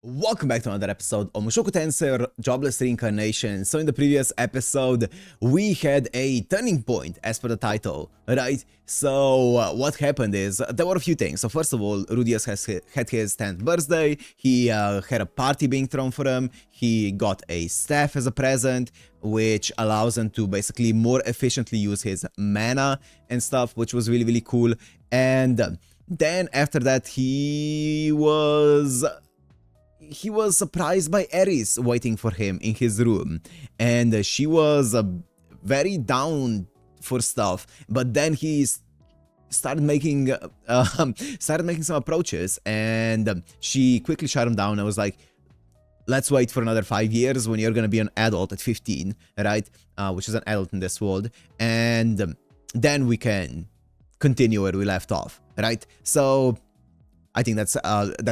Welcome back to another episode of Mushoku Tensei or Jobless Reincarnation. So in the previous episode, we had a turning point as per the title, right? So what happened is, there were a few things. So first of all, Rudius had his 10th birthday, he had a party being thrown for him, he got a staff as a present, which allows him to basically more efficiently use his mana and stuff, which was really cool. And then after that, he was surprised by Ares waiting for him in his room, and she was very down for stuff, but then he started making some approaches, and she quickly shut him down. I was like, let's wait for another 5 years when you're gonna be an adult at 15, right? Which is an adult in this world, and then we can continue where we left off, right? So I think that's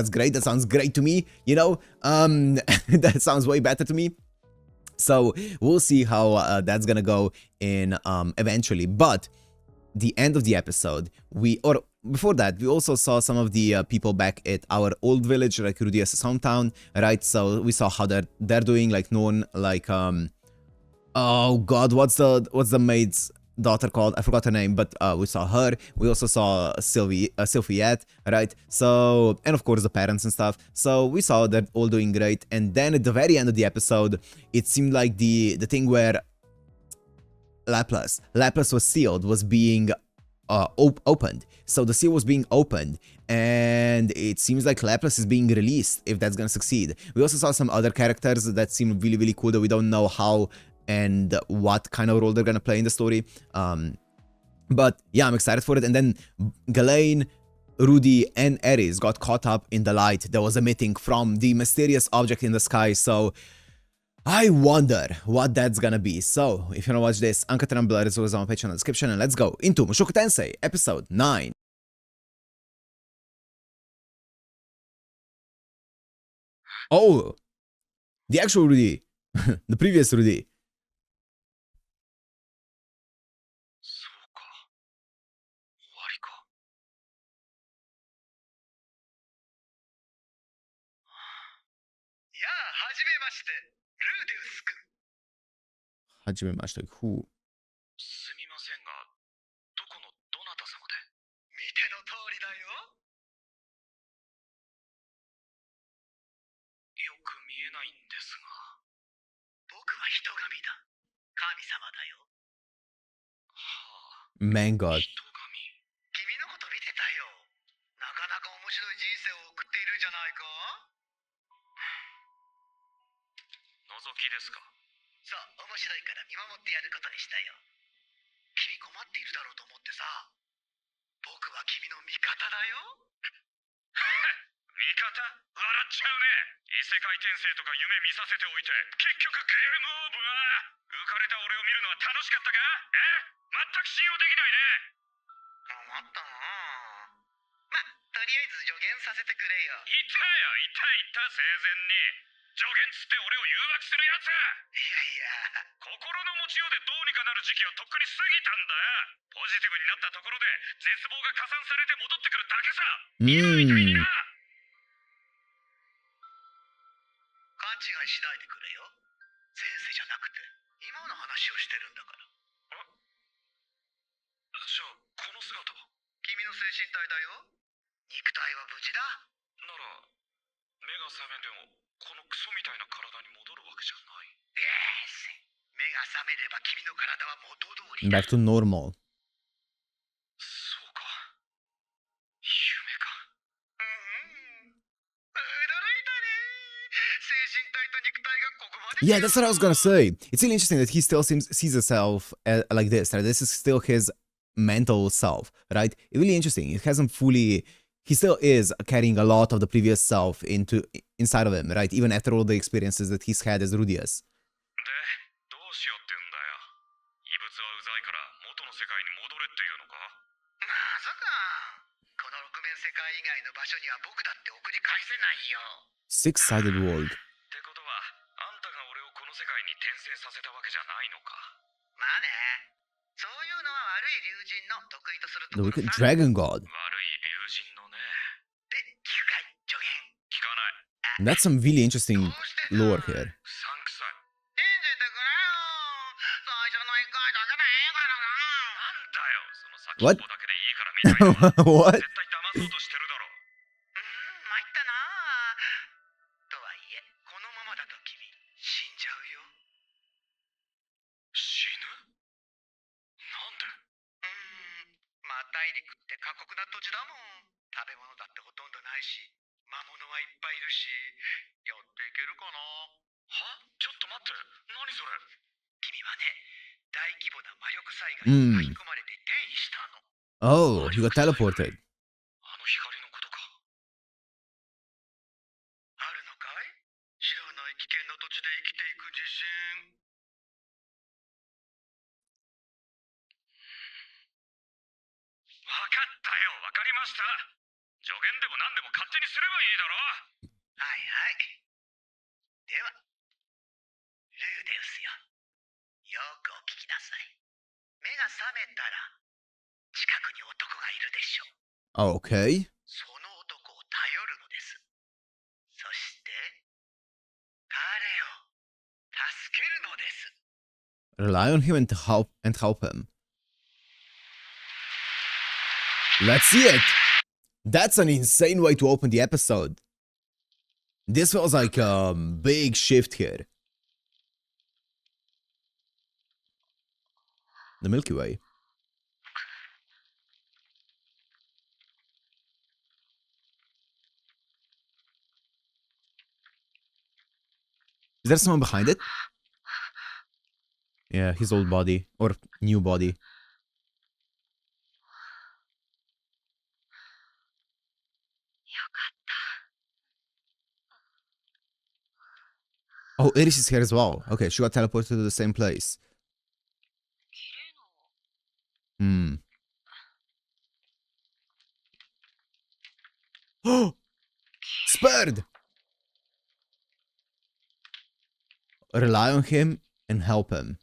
great. That sounds great to me, you know. That sounds way better to me. So we'll see how that's gonna go in eventually. But the end of the episode, before that, we also saw some of the people back at our old village, like Rudius' hometown, right? So we saw how they're doing, like known like oh god, what's the maid's daughter called? I forgot her name, but we saw her. We also saw Sylviette, right? So, and of course the parents and stuff. So we saw that all doing great. And then at the very end of the episode, it seemed like the thing where Laplas was sealed was being opened. So the seal was being opened, and it seems like Laplas is being released, if that's gonna succeed. We also saw some other characters that seem really cool, that we don't know how and what kind of role they're gonna play in the story. But yeah, I'm excited for it. And then Ghislaine, Rudy, and Ares got caught up in the light that was emitting from the mysterious object in the sky. So I wonder what that's gonna be. So if you wanna watch this, uncut and blurred is always on my Patreon in the description, and let's go into Mushoku Tensei episode 9. Oh, the actual Rudy. The previous Rudy. はじめまして。Who? すみませんが、どこのどなた様で？見ての通りだよ。よく見えないんですが。僕は人神だ。神様だよ。はあ。Man God. 人神。君のこと見てたよ。なかなか面白い人生を送っているんじゃないか？覗きですか？そう、面白いから見守ってやることにしたよ。君困っているだろうと思ってさ。僕は君の味方だよ。味方？笑っちゃうね。異世界転生とか夢見させておいて、結局ゲームオーブは。浮かれた俺を見るのは楽しかったか？全く信用できないね。困ったな。ま、とりあえず助言させてくれよ。いたよ、いた生前に。助言つって俺を誘惑するやつ。いやいや、心の持ちようでどうにかなる時期はとっくに過ぎたんだよ。ポジティブになったところで絶望が加算されて戻ってくるだけさ。犬みたいにな。勘違いしないでくれよ。前世じゃなくて今の話をしてるんだから。じゃあこの姿は君の精神体だよ。肉体は無事だ。なら目が覚めてもこのクソみたいな体に戻るわけじゃない。目が覚めれば君の体は元通り。 Back to normal. そうか。夢か。驚いたね。精神体と肉体がここまで。Yeah, that's what I was gonna say. It's really interesting that he still sees himself like this, right? This is still his mental self, right? It's really interesting. It hasn't fully... He still is carrying a lot of the previous self inside of him, right? Even after all the experiences that he's had as Rudius. で、どうしようってんだよ。異物はうざいから元の世界に戻れっていうのか？まさか。この六面世界以外の場所には僕だって送り返せないよ。Six-sided world. ってことは、あんたが俺をこの世界に転生させたわけじゃないのか。まあね。そういうのは悪い竜神の得意とすると The ころ wicked さ。 dragon god. 悪い竜神のね。で、聞くかい助言。聞かない。あ That's some really interesting lore here. うさんくさい。信じてくれよ。最初の一回だけでいいからな。なんだよ、その先っ What? ぽだけでいいからみたいな。 What? 絶対騙そうとしてるだろ。参ったな。とはいえ、このままだと君、死んじゃうよ。死ぬ？なんで？まあ大陸って過酷な土地だもん。食べ物だってほとんどないし、魔物はいっぱいいるし、やっていけるかな？は？ちょっと待って、何それ？君はね、大規模な魔力災害に巻き込まれて転移したの。Oh, he got teleported. あの光のことか。あるのかい？知らない危険な土地で生きていく自信。わかったよ、わかりました。助言でも何でも勝手にすればいいだろ。はいはい。では、ルーデウスよ。よくお聞きなさい。目が覚めたら、近くに男がいるでしょう。 Okay. その男を頼るのです。そして、彼を助けるのです。Rely on him and help him. Let's see it. That's an insane way to open the episode. This was like a big shift here. The Milky Way. Is there someone behind it? Yeah, his old body. Or new body. Oh, Iris is here as well. Okay, she got teleported to the same place. Hmm. Oh! Spared! Rely on him and help him.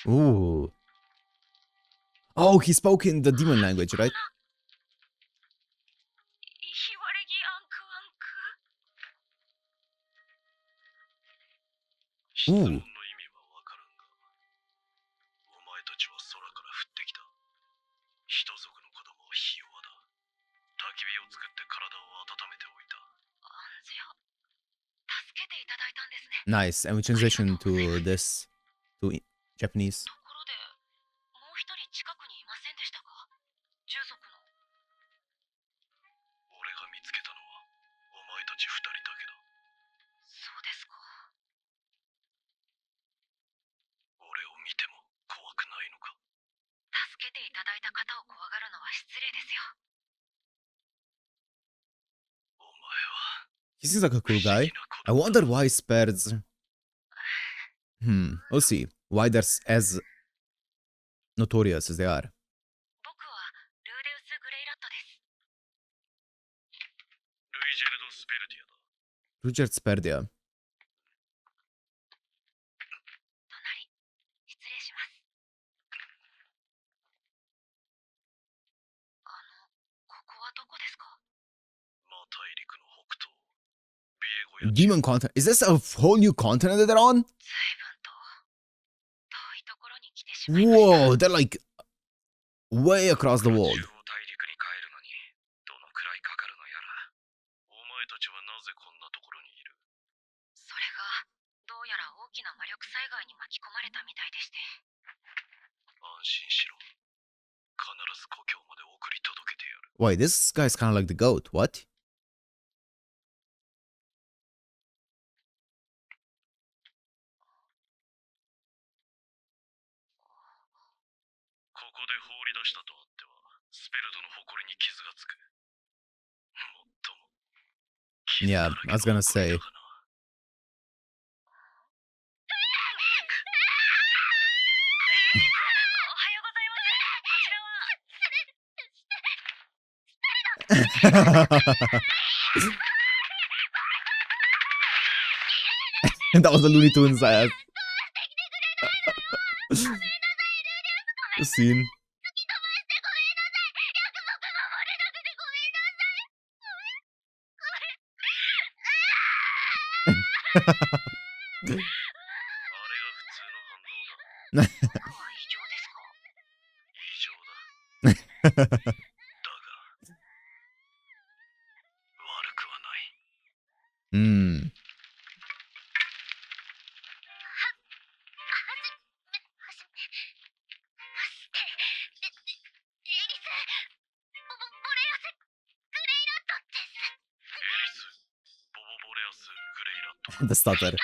Ooh. Oh, he spoke in the demon language, right? Ooh. Nice. And we transition to this, to Japanese. He seems like a cool guy. I wonder why Spurs. We'll see. Why they're as notorious as they are. Richard Sperdia. Demon continent. Is this a whole new continent that they're on? Whoa, they're like way across the world. Wait, this guy's kind of like the goat. What? Yeah, I was gonna say. That was a Looney Tunes ass. Scene. Hmm. で、スターター。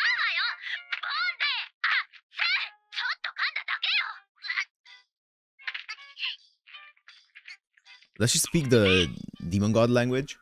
Does she speak the demon god language?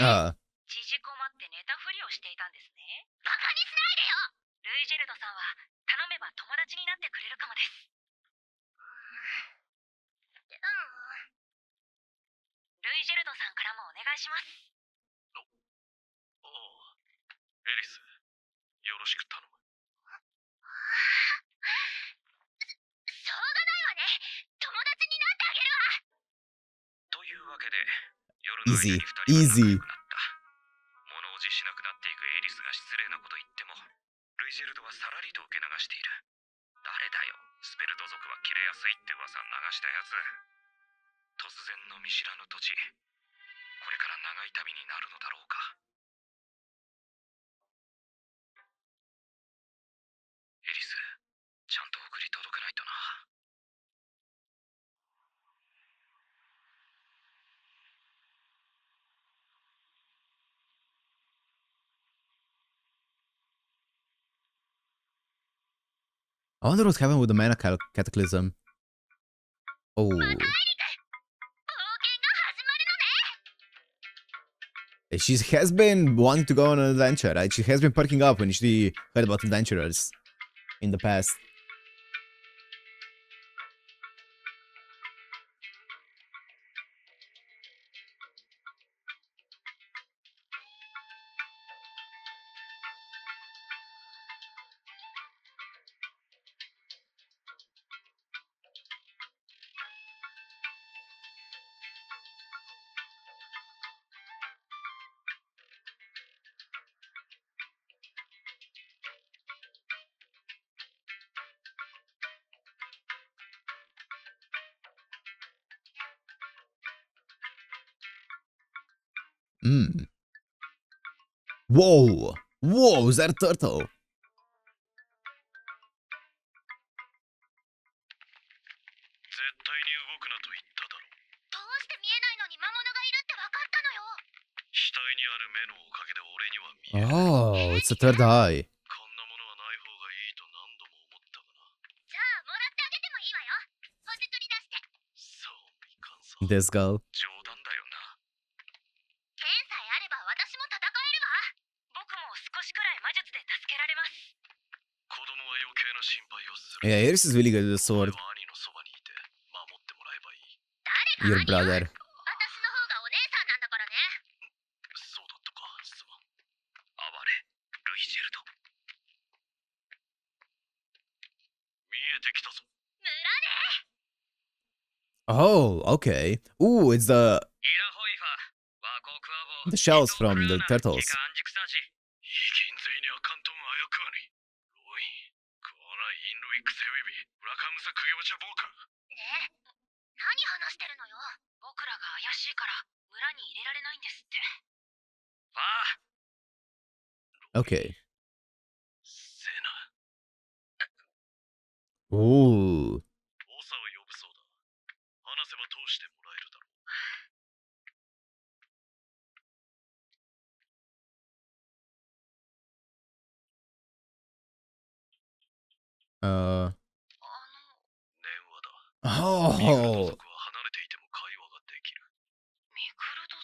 ああ。縮こまって寝たふりをしていたんですね。バカにしないでよ。ルイジェルドさんは頼めば友達になってくれるかもです。でもルイジェルドさんからもお願いします。おおう、エリス、よろしく頼む。しょうがないわね。友達になってあげるわ。というわけで、夜の間に2人は仲良くなった。物おじしなくなっていくエリスが失礼なこと言っても、ルイジェルドはさらりと受け流している。誰だよ、スペルト族は切れやすいって噂流したやつ。突然の見知らぬ土地、これから長い旅になるのだろうか。エリス、ちゃんと送り届けないとな。I wonder what's happened with the mana cataclysm. Oh. She has been wanting to go on an adventure, right? She has been perking up when she heard about adventurers in the past. Mm. Whoa! Whoa, is that a turtle? 額にある目のおかげで俺には見える。 Oh, it's a third eye. こんなものはない方がいいと何度も思ったがな。じゃあもらってあげてもいいわよ。ほじ取り出して。そうもいかんさ。 This girl. 冗談だよな。剣さえあれば私も戦えるわ。僕も少しくらい魔術で助けられます。子供は余計な心配をする。 Yeah, Iris is really good with the sword. 兄のそばにいて守ってもらえばいい。 Your brother. 私の方がお姉さんなんだからね。そうだったか、すまん。哀れ、ルイジェルド。見えてきたぞ。村ね。 Oh, okay. Ooh, it's イラホイファ、ワコクアボ、 the shells from the turtles. イギンゼイにアカントンアヤクアニ。ロイ、コーナインロイクセウィビ、ラカムサクヨバチャボーカ。ねえ、何話してるのよ。僕らが怪しいから村に入れられないんですって。ああ。 Okay. セナ。 Ooh. オサを呼ぶそうだ。話せば通してもらえるだろう。 電話だ。 Oh. ミグルド族は離れていても会話ができる。ミグルド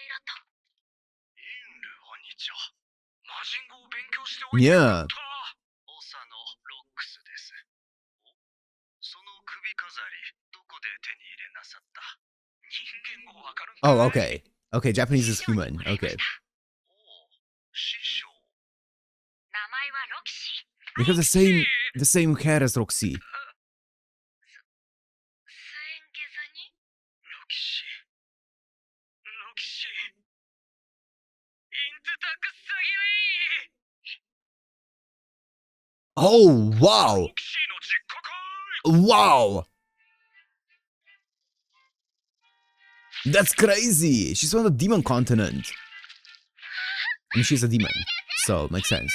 らと。インル、こんにちは。魔人語を勉強しておいてよかった。長のロックスです。その首飾り、どこで手に入れなさった？人間語わかるんかい？ Oh, okay. Okay, Japanese is 師匠に human. もらいま Okay. した。おう、師匠。名前はロキシー。 They have the same hair as Roxy. スエンゲザにロキシー。ロキシー。イントタクサギウェイ。 Oh, wow. ロキシーの実家かい？ Wow. That's crazy. She's from the demon continent. I mean, she's a demon, so makes sense.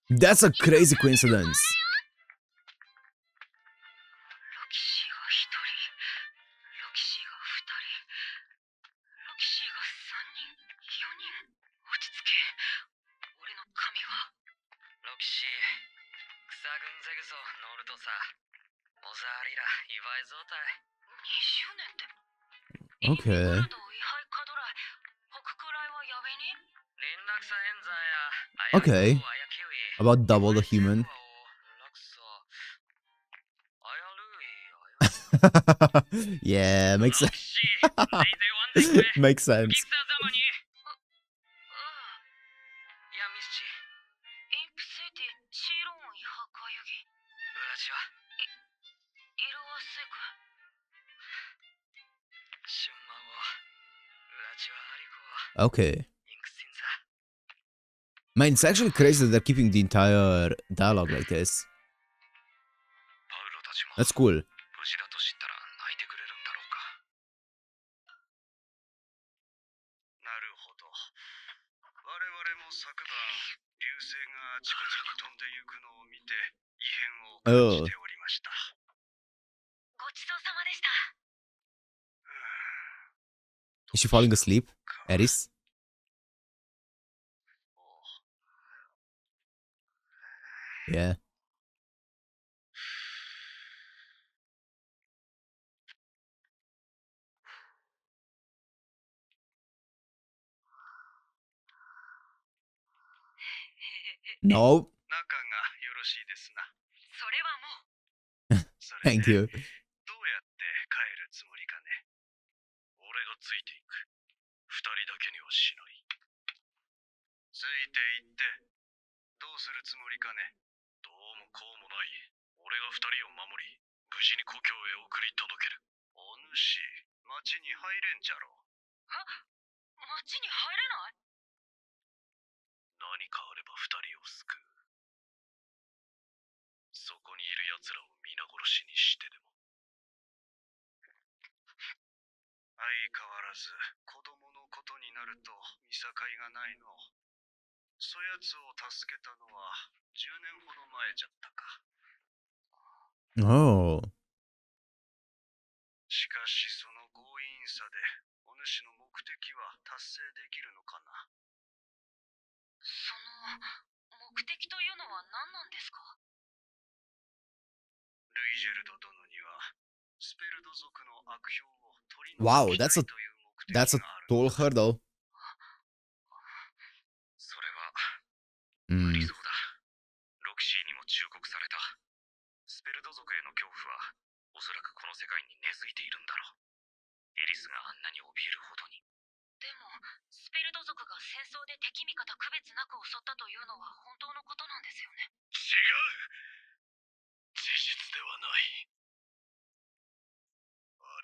That's a crazy coincidence. ロキシーが一人、ロキシーが二人、ロキシーが三人、四人。落ち着け。俺の髪は。ロキシー、草軍ゼグソノルトさ、オザーリラ、祝い状態。20年って。 Okay. インドイハイカドライ、北クライはやべに。連絡さえんざや。 Okay. About double the human. Yeah, makes sense. Makes sense. インプセイティ、シーロンイハカユギ。イルワセク。 Okay. Man, it's actually crazy that they're keeping the entire dialogue like this. パウロたちも That's cool. 無事だと知ったら泣いてくれるんだろうか。なるほど。我々も昨晩、流星があちこちに飛んでゆくのを見て、異変を感じておりました。ごちそうさまでした。 Is she falling asleep? Eris? Yeah. No. 仲がよろしいですな。それはもう。それ Thank で you. どうやって帰るつもりかね。俺がついていく。二人だけにはしない。ついていって、どうするつもりかね。どうもこうもない。俺が二人を守り、無事に故郷へ送り届ける。お主、町に入れんじゃろう。町に入れない？何かあれば二人を救う。そこにいる奴らを皆殺しにしてでも。相変わらず子供のことになると見境がないの。そやつを助けたのは10年ほど前じゃったか。 Oh. しかしその強引さでお主の目的は達成できるのかな。その目的というのは何なんですか？ルイジェルド殿にはスペルド族の悪評を取り Wow, 除きた that's い a という目的があ that's a る。 tall hurdle. それは Mm. 無理そうだ。ロキシーにも忠告された。スペルド族への恐怖はおそらくこの世界に根付いているんだろう。エリスがあんなに怯えるほどに。でもスペルド族が戦争で敵味方区別なく襲ったというのは本当のことなんですよね。違う。事実ではない。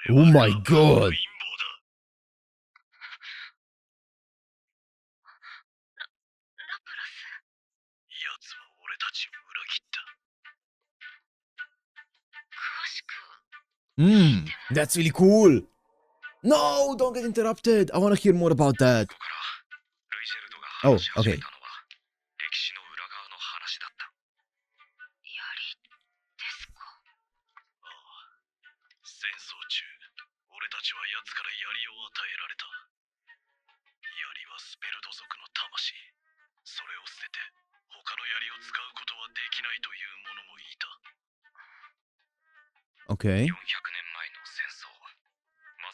Oh my god. 陰謀だ。ラプラス。奴は俺たちを裏切った。詳しく。 That's really cool. No, don't get interrupted. I want to hear more about that. ここからルイジェルドが話し始めたのは、歴史の裏側の話だった。槍ですか？ああ、戦争中、俺たちは奴から槍を与えられた。槍はスペルド族の魂。それを捨てて、他の槍を使うことはできないという者もいた。 Okay. 400年前の戦争。魔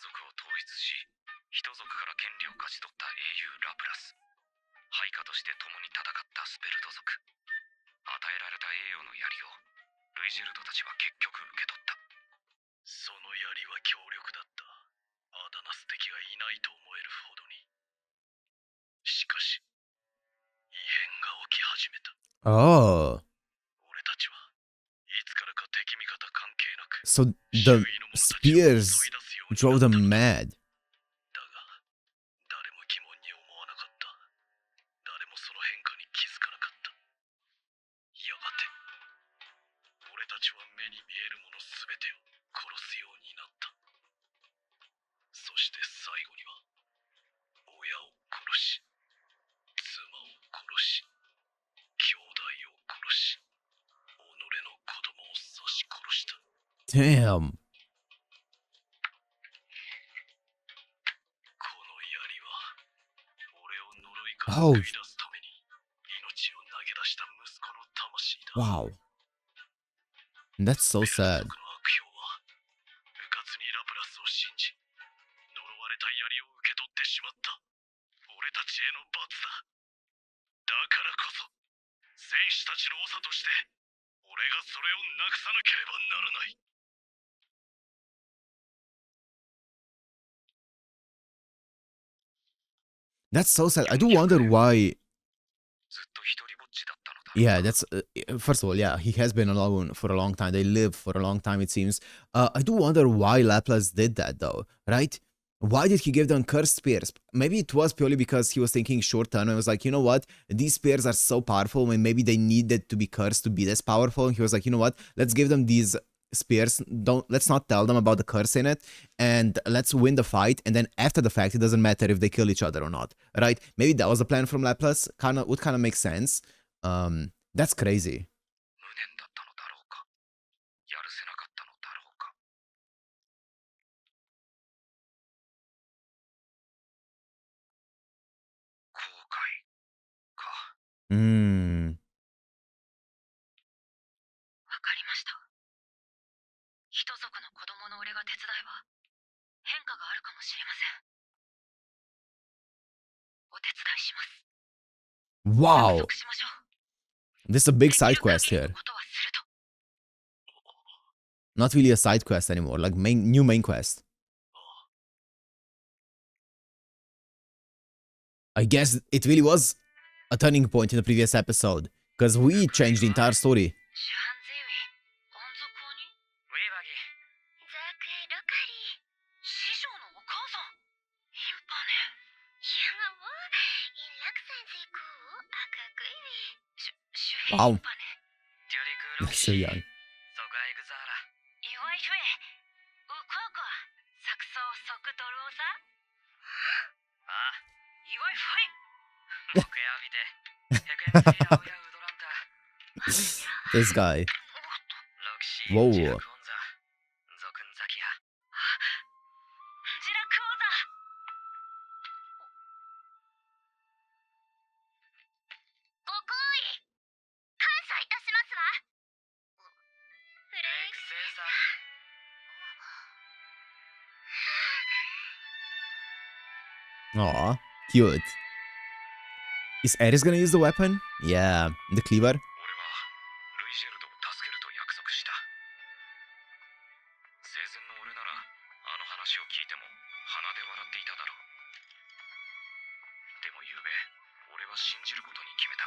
ないと思えるほどに。しかし、異変が起き始めた。Oh. 俺たちはいつからか敵味方関係なく、 So 周 the 囲の者たちを spears 襲い出すように drove なった them のだ。 mad. だが、誰も疑問に思わなかった。誰もその変化に気づかなかった。やがて、俺たちは目に見えるものすべてを殺すようになった。そして最後には、親を殺し、妻を殺し、兄弟を殺し、己の子供を刺し殺した。 Damn. この槍は、俺を呪いから Oh. 救い出すために命を投げ出した息子の魂だ。 Wow. That's so ベル sad. 族の悪評は、うかつにラプラスを信じ、呪われた槍を受け取ってしまった。俺たちへの罰だ。だからこそ、戦士たちの長として、俺がそれをなくさなければならない。 That's so sad. I do wonder why. ずっと一人ぼっちだったのだ。 Yeah, that's first of all, yeah, he has been alone for a long time. They live for a long time, it seems. I do wonder why Laplace did that, though, right? Why did he give them cursed spears? Maybe it was purely because he was thinking short term and was like, you know what, these spears are so powerful, and maybe they needed to be cursed to be this powerful. And he was like, you know what, let's give them these spears. Let's not tell them about the curse in it, and let's win the fight. And then after the fact, it doesn't matter if they kill each other or not, right? Maybe that was the plan from Laplace. Would kind of make sense. That's crazy. 無念だったのだろうか。やるせなかったのだろうか。後悔か。わかりました。人族の子供の俺が手伝えば変化があるかもしれません。お手伝いします。 Wow. 約束しましょう。 This is a big でき side る限 quest りの here. ことはすると。 Not really a side quest anymore, like new main quest. I guess it really was a turning point in the previous episode, because we changed the entire story. 主犯税位、温属王にウェイバギザクエロカリー。師匠のお母さん。インパネ。いやもう、インラクサン税公を赤くいび。主兵インパ Wow. ネ。デュリクロ That's キ so シ young. ソガエグザーラ。イワイフェ。ウコアコア。サクソーソクトルオサ。ああ、イワイフェ。僕やびて。ヘクエンセイラオヤウドランタ。 This guy. ロキシ Whoa. ジラクオンザ。ゾクンザキヤ。ジラクオーザ。ご好意。感謝いたしますわ。フレイクレイクセイサ。 Aw, cute. Is Ares gonna use the weapon? Yeah, the cleaver. 俺はルイジェルドを助けると約束した。生前の俺ならあの話を聞いても鼻で笑っていただろう。でもゆうべ俺は信じることに決めた。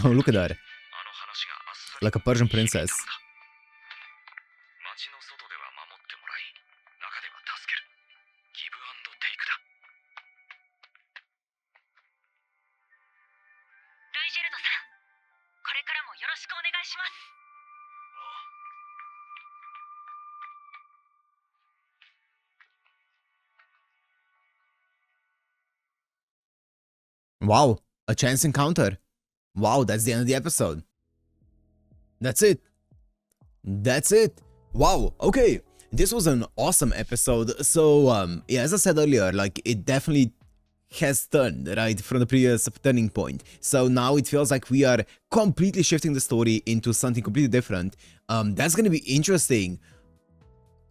Oh, look at that. あの話があっさり Like a Persian princess. 街の外では守ってもらい、中では助ける。ギブアンドテイクだ。ルイジェルドさん、これからもよろしくお願いします。 Wow, a chance encounter. Wow, that's the end of the episode. That's it. That's it. Wow, okay. This was an awesome episode. So, yeah, as I said earlier, like, it definitely has turned, right, from the previous turning point. So now it feels like we are completely shifting the story into something completely different. That's gonna be interesting.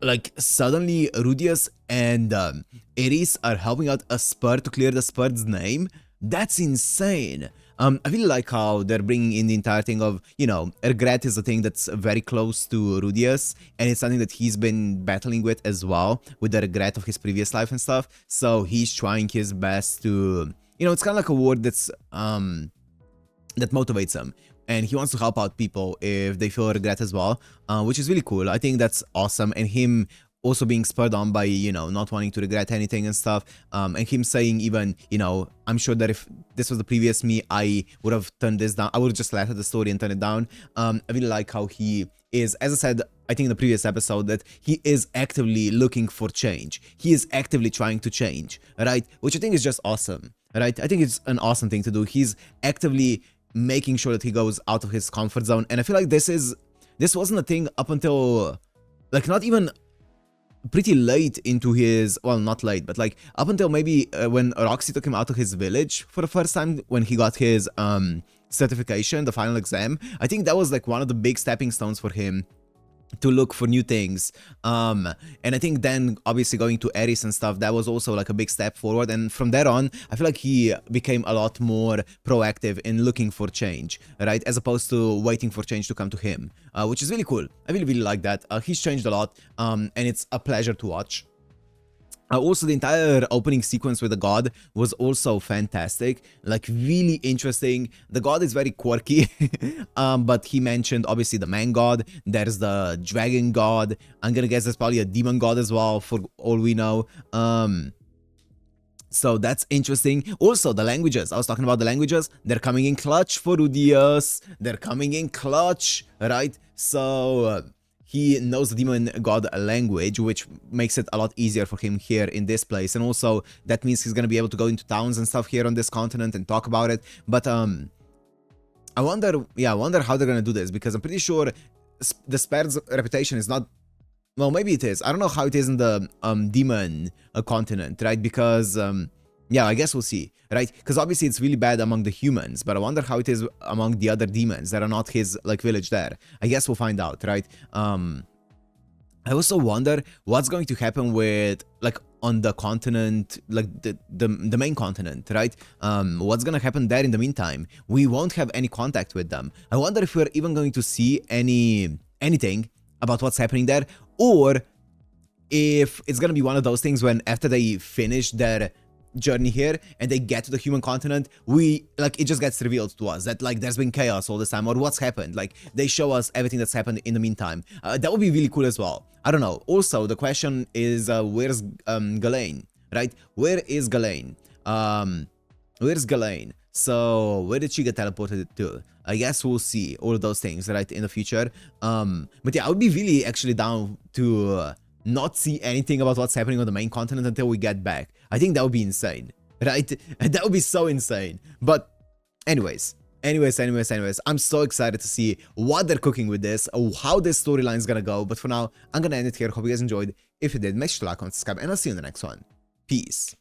Like, suddenly Rudius and Ares are helping out a Spur to clear the Spur's name. That's insane. I really like how they're bringing in the entire thing of, you know, regret is a thing that's very close to Rudius, and it's something that he's been battling with as well, with the regret of his previous life and stuff. So he's trying his best to, you know, it's kind of like a word that's that motivates him, and he wants to help out people if they feel regret as well, which is really cool. I think that's awesome, and him also being spurred on by, you know, not wanting to regret anything and stuff, and him saying even, you know, I'm sure that if this was the previous me, I would have turned this down. I would have just laughed at the story and turned it down. I really like how he is, as I said, I think in the previous episode, that he is actively looking for change. He is actively trying to change, right? Which I think is just awesome, right? I think it's an awesome thing to do. He's actively making sure that he goes out of his comfort zone, and I feel like this wasn't a thing up until, like, not even pretty late into his, well, not late, but like up until maybe when Roxy took him out of his village for the first time, when he got his certification, the final exam. I think that was like one of the big stepping stones for him to look for new things, and I think then obviously going to Eris and stuff, that was also like a big step forward, and from there on I feel like he became a lot more proactive in looking for change, right, as opposed to waiting for change to come to him, which is really cool. I really like that. He's changed a lot, and it's a pleasure to watch. Also, the entire opening sequence with the god was also fantastic, like really interesting. The god is very quirky, but he mentioned obviously the man god, there's the dragon god, I'm gonna guess there's probably a demon god as well, for all we know. So that's interesting. Also, the languages, I was talking about the languages, they're coming in clutch for Rudius, they're coming in clutch, right? So he knows the demon god language, which makes it a lot easier for him here in this place, and also that means he's gonna be able to go into towns and stuff here on this continent and talk about it. But I wonder how they're gonna do this, because I'm pretty sure the Spared's reputation is not, well, maybe it is. I don't know how it is in the demon continent, right? Because yeah, I guess we'll see, right? Because obviously it's really bad among the humans, but I wonder how it is among the other demons that are not his, like, village there. I guess we'll find out, right? I also wonder what's going to happen with, like, on the continent, like the main continent, right? What's gonna happen there in the meantime? We won't have any contact with them. I wonder if we're even going to see anything about what's happening there, or if it's gonna be one of those things when after they finish their journey here and they get to the human continent, it just gets revealed to us that, like, there's been chaos all this time, or what's happened. Like, they show us everything that's happened in the meantime. That would be really cool as well. I don't know. Also, the question is, where's Ghislaine, right? Where is Ghislaine? Where's Ghislaine? So where did she get teleported to? I guess we'll see all of those things, right, in the future. But yeah, I would be really actually down to not see anything about what's happening on the main continent until we get back. I think that would be insane, right? That would be so insane. But anyways, I'm so excited to see what they're cooking with this, how this storyline is gonna go. But for now, I'm gonna end it here. Hope you guys enjoyed. If you did, make sure to like, comment, subscribe, and I'll see you in the next one. Peace.